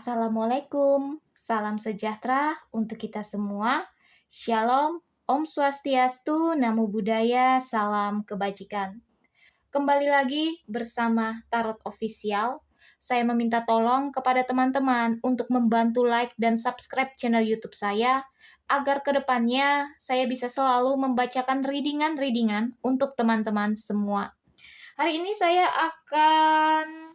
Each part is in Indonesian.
Assalamualaikum, salam sejahtera untuk kita semua. Shalom, Om Swastiastu, Namo Buddhaya, salam kebajikan. Kembali lagi bersama Tarot Official. Saya meminta tolong kepada teman-teman untuk membantu like dan subscribe channel YouTube saya agar kedepannya saya bisa selalu membacakan readingan-readingan untuk teman-teman semua. Hari ini saya akan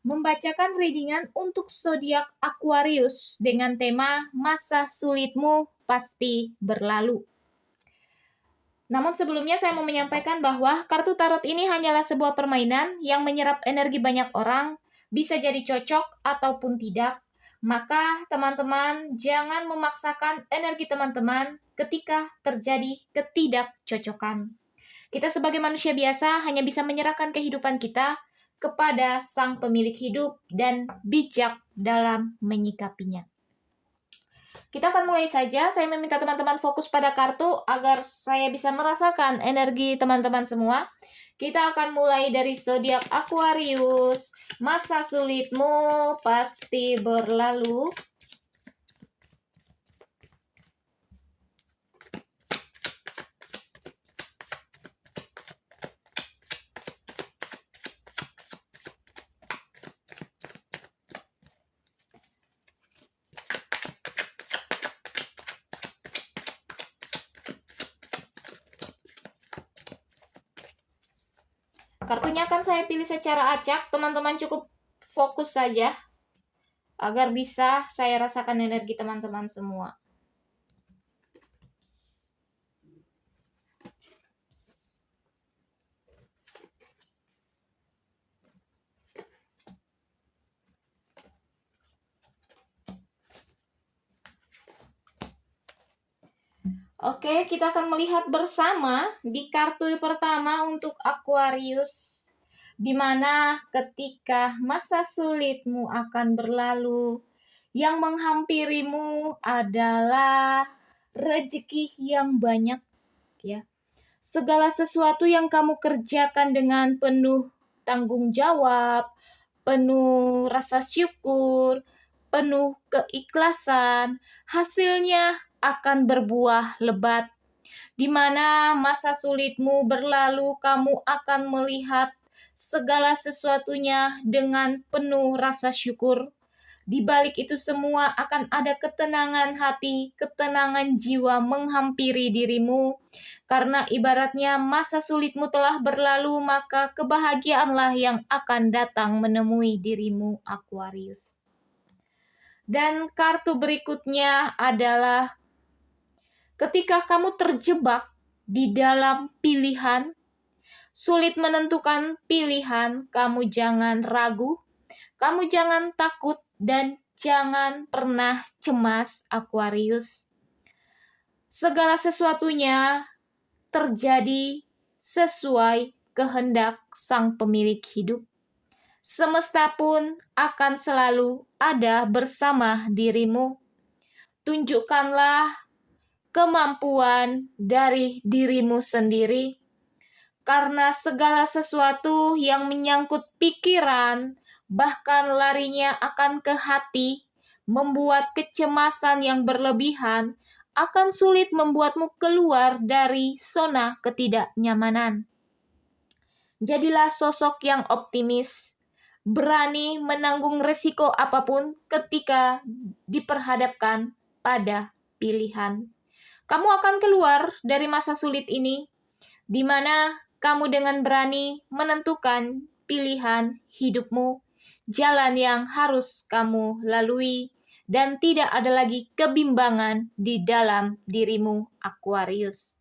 membacakan readingan untuk zodiak Aquarius dengan tema masa sulitmu pasti berlalu. Namun sebelumnya saya mau menyampaikan bahwa kartu tarot ini hanyalah sebuah permainan yang menyerap energi banyak orang, bisa jadi cocok ataupun tidak. Maka teman-teman jangan memaksakan energi teman-teman ketika terjadi ketidakcocokan. Kita sebagai manusia biasa hanya bisa menyerahkan kehidupan kita kepada sang pemilik hidup dan bijak dalam menyikapinya. Kita akan mulai saja. Saya meminta teman-teman fokus pada kartu agar saya bisa merasakan energi teman-teman semua. Kita akan mulai dari zodiak Aquarius. Masa sulitmu pasti berlalu. Kartunya akan saya pilih secara acak, teman-teman cukup fokus saja agar bisa saya rasakan energi teman-teman semua. Oke, kita akan melihat bersama di kartu pertama untuk Aquarius, di mana ketika masa sulitmu akan berlalu, yang menghampirimu adalah rezeki yang banyak, ya. Segala sesuatu yang kamu kerjakan dengan penuh tanggung jawab, penuh rasa syukur, penuh keikhlasan, hasilnya akan berbuah lebat. Di mana masa sulitmu berlalu, kamu akan melihat segala sesuatunya dengan penuh rasa syukur. Di balik itu semua akan ada ketenangan hati, ketenangan jiwa menghampiri dirimu. Karena ibaratnya masa sulitmu telah berlalu, maka kebahagiaanlah yang akan datang menemui dirimu, Aquarius. Dan kartu berikutnya adalah ketika kamu terjebak di dalam pilihan, sulit menentukan pilihan, kamu jangan ragu, kamu jangan takut, dan jangan pernah cemas, Aquarius. Segala sesuatunya terjadi sesuai kehendak sang pemilik hidup. Semesta pun akan selalu ada bersama dirimu. Tunjukkanlah kemampuan dari dirimu sendiri, karena segala sesuatu yang menyangkut pikiran, bahkan larinya akan ke hati, membuat kecemasan yang berlebihan, akan sulit membuatmu keluar dari zona ketidaknyamanan. Jadilah sosok yang optimis, berani menanggung resiko apapun ketika diperhadapkan pada pilihan. Kamu akan keluar dari masa sulit ini, di mana kamu dengan berani menentukan pilihan hidupmu, jalan yang harus kamu lalui, dan tidak ada lagi kebimbangan di dalam dirimu, Aquarius.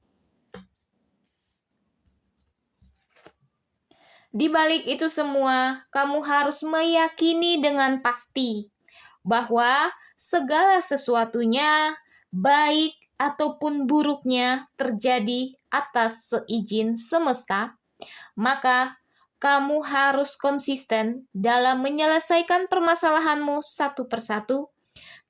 Di balik itu semua, kamu harus meyakini dengan pasti bahwa segala sesuatunya, baik ataupun buruknya, terjadi atas seizin semesta. Maka kamu harus konsisten dalam menyelesaikan permasalahanmu satu persatu.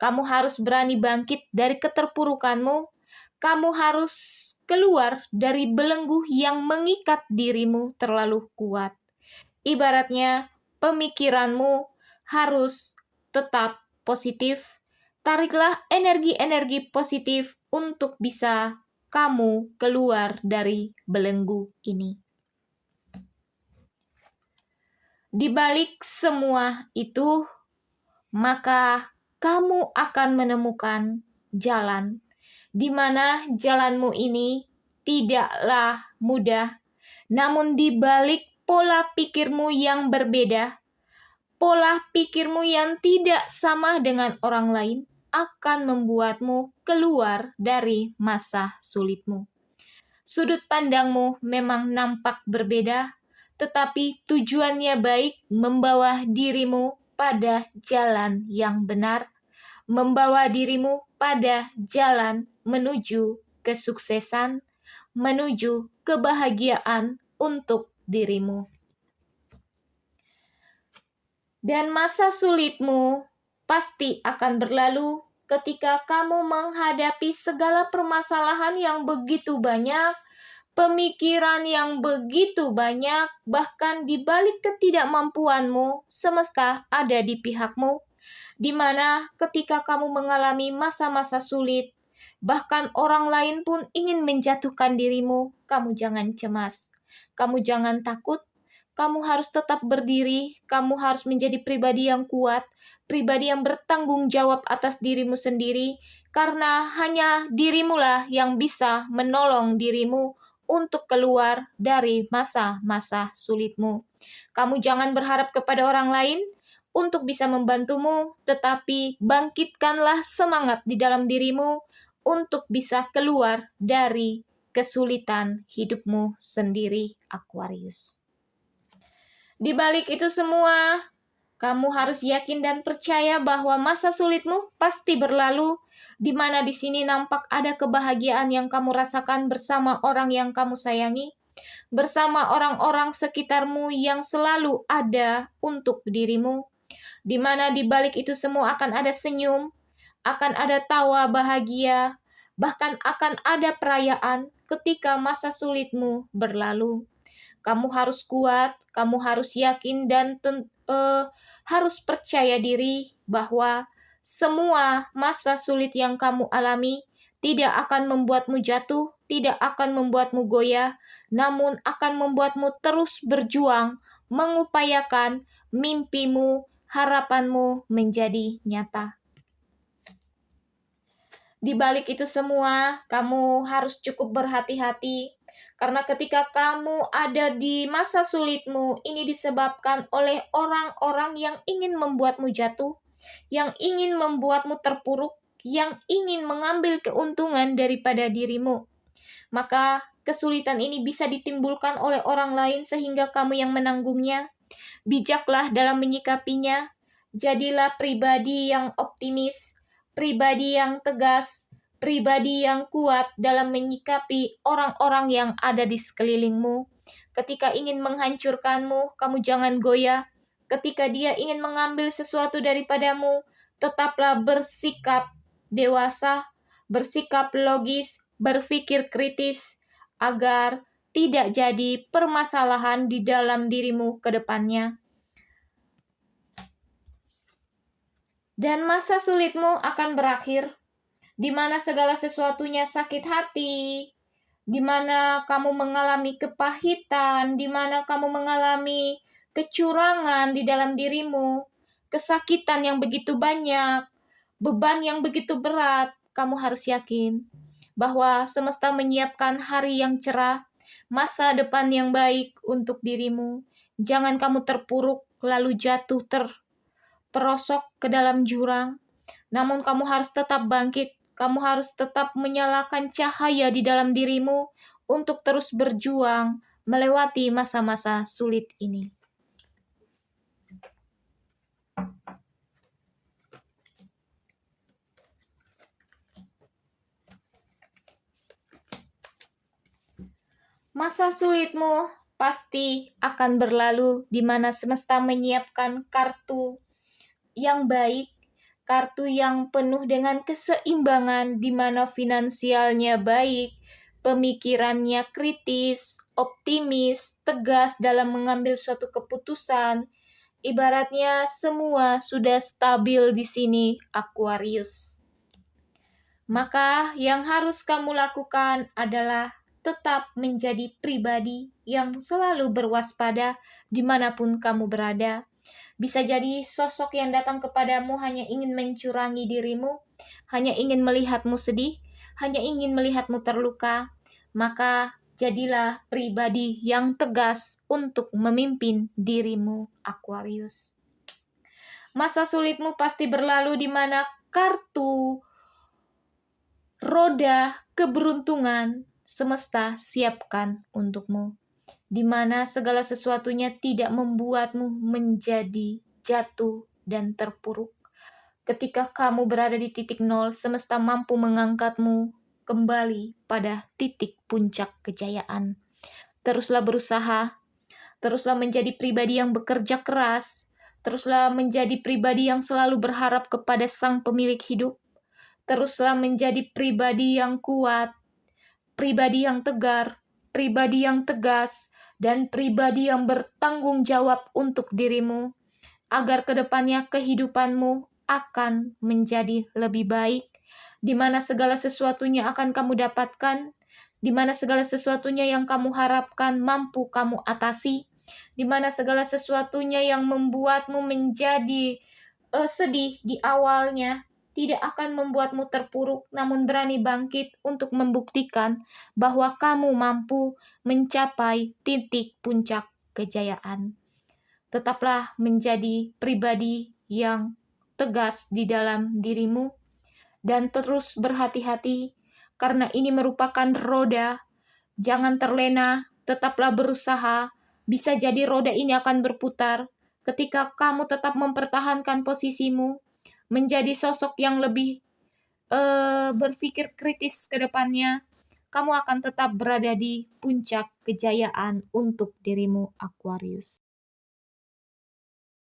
Kamu harus berani bangkit dari keterpurukanmu. Kamu harus keluar dari belenggu yang mengikat dirimu terlalu kuat. Ibaratnya, pemikiranmu harus tetap positif. Tariklah energi-energi positif untuk bisa kamu keluar dari belenggu ini. Di balik semua itu, maka kamu akan menemukan jalan, di mana jalanmu ini tidaklah mudah, namun di balik pola pikirmu yang berbeda, pola pikirmu yang tidak sama dengan orang lain, akan membuatmu keluar dari masa sulitmu. Sudut pandangmu memang nampak berbeda, tetapi tujuannya baik, membawa dirimu pada jalan yang benar, membawa dirimu pada jalan menuju kesuksesan, menuju kebahagiaan untuk dirimu. Dan masa sulitmu pasti akan berlalu ketika kamu menghadapi segala permasalahan yang begitu banyak, pemikiran yang begitu banyak, bahkan di balik ketidakmampuanmu, semesta ada di pihakmu, di mana ketika kamu mengalami masa-masa sulit, bahkan orang lain pun ingin menjatuhkan dirimu, kamu jangan cemas, kamu jangan takut, kamu harus tetap berdiri, kamu harus menjadi pribadi yang kuat, pribadi yang bertanggung jawab atas dirimu sendiri, karena hanya dirimulah yang bisa menolong dirimu untuk keluar dari masa-masa sulitmu. Kamu jangan berharap kepada orang lain untuk bisa membantumu, tetapi bangkitkanlah semangat di dalam dirimu untuk bisa keluar dari kesulitan hidupmu sendiri, Aquarius. Di balik itu semua, kamu harus yakin dan percaya bahwa masa sulitmu pasti berlalu, di mana di sini nampak ada kebahagiaan yang kamu rasakan bersama orang yang kamu sayangi, bersama orang-orang sekitarmu yang selalu ada untuk dirimu, di mana di balik itu semua akan ada senyum, akan ada tawa bahagia, bahkan akan ada perayaan ketika masa sulitmu berlalu. Kamu harus kuat, kamu harus yakin dan harus percaya diri bahwa semua masa sulit yang kamu alami tidak akan membuatmu jatuh, tidak akan membuatmu goyah, namun akan membuatmu terus berjuang, mengupayakan mimpimu, harapanmu menjadi nyata. Di balik itu semua, kamu harus cukup berhati-hati, karena ketika kamu ada di masa sulitmu, ini disebabkan oleh orang-orang yang ingin membuatmu jatuh, yang ingin membuatmu terpuruk, yang ingin mengambil keuntungan daripada dirimu. Maka kesulitan ini bisa ditimbulkan oleh orang lain sehingga kamu yang menanggungnya. Bijaklah dalam menyikapinya, jadilah pribadi yang optimis, pribadi yang tegas, pribadi yang kuat dalam menyikapi orang-orang yang ada di sekelilingmu. Ketika ingin menghancurkanmu, kamu jangan goyah. Ketika dia ingin mengambil sesuatu daripadamu, tetaplah bersikap dewasa, bersikap logis, berpikir kritis, agar tidak jadi permasalahan di dalam dirimu ke depannya. Dan masa sulitmu akan berakhir, di mana segala sesuatunya sakit hati, di mana kamu mengalami kepahitan, di mana kamu mengalami kecurangan di dalam dirimu, kesakitan yang begitu banyak, beban yang begitu berat. Kamu harus yakin bahwa semesta menyiapkan hari yang cerah, masa depan yang baik untuk dirimu. Jangan kamu terpuruk lalu jatuh terperosok ke dalam jurang. Namun kamu harus tetap bangkit. Kamu harus tetap menyalakan cahaya di dalam dirimu untuk terus berjuang melewati masa-masa sulit ini. Masa sulitmu pasti akan berlalu, di mana semesta menyiapkan kartu yang baik, kartu yang penuh dengan keseimbangan, di mana finansialnya baik, pemikirannya kritis, optimis, tegas dalam mengambil suatu keputusan, Ibaratnya semua sudah stabil di sini, Aquarius. Maka yang harus kamu lakukan adalah tetap menjadi pribadi yang selalu berwaspada dimanapun kamu berada. Bisa jadi sosok yang datang kepadamu hanya ingin mencurangi dirimu, hanya ingin melihatmu sedih, hanya ingin melihatmu terluka. Maka jadilah pribadi yang tegas untuk memimpin dirimu, Aquarius. Masa sulitmu pasti berlalu di mana kartu roda keberuntungan semesta siapkan untukmu, di mana segala sesuatunya tidak membuatmu menjadi jatuh dan terpuruk. Ketika kamu berada di titik nol, semesta mampu mengangkatmu kembali pada titik puncak kejayaan. Teruslah berusaha, teruslah menjadi pribadi yang bekerja keras, teruslah menjadi pribadi yang selalu berharap kepada Sang Pemilik hidup, teruslah menjadi pribadi yang kuat, pribadi yang tegar, pribadi yang tegas, dan pribadi yang bertanggung jawab untuk dirimu, agar kedepannya kehidupanmu akan menjadi lebih baik, di mana segala sesuatunya akan kamu dapatkan, di mana segala sesuatunya yang kamu harapkan mampu kamu atasi, di mana segala sesuatunya yang membuatmu menjadi sedih di awalnya tidak akan membuatmu terpuruk, namun berani bangkit untuk membuktikan bahwa kamu mampu mencapai titik puncak kejayaan. Tetaplah menjadi pribadi yang tegas di dalam dirimu dan terus berhati-hati karena ini merupakan roda. Jangan terlena, tetaplah berusaha. Bisa jadi roda ini akan berputar ketika kamu tetap mempertahankan posisimu, menjadi sosok yang lebih berpikir kritis ke depannya. Kamu akan tetap berada di puncak kejayaan untuk dirimu, Aquarius.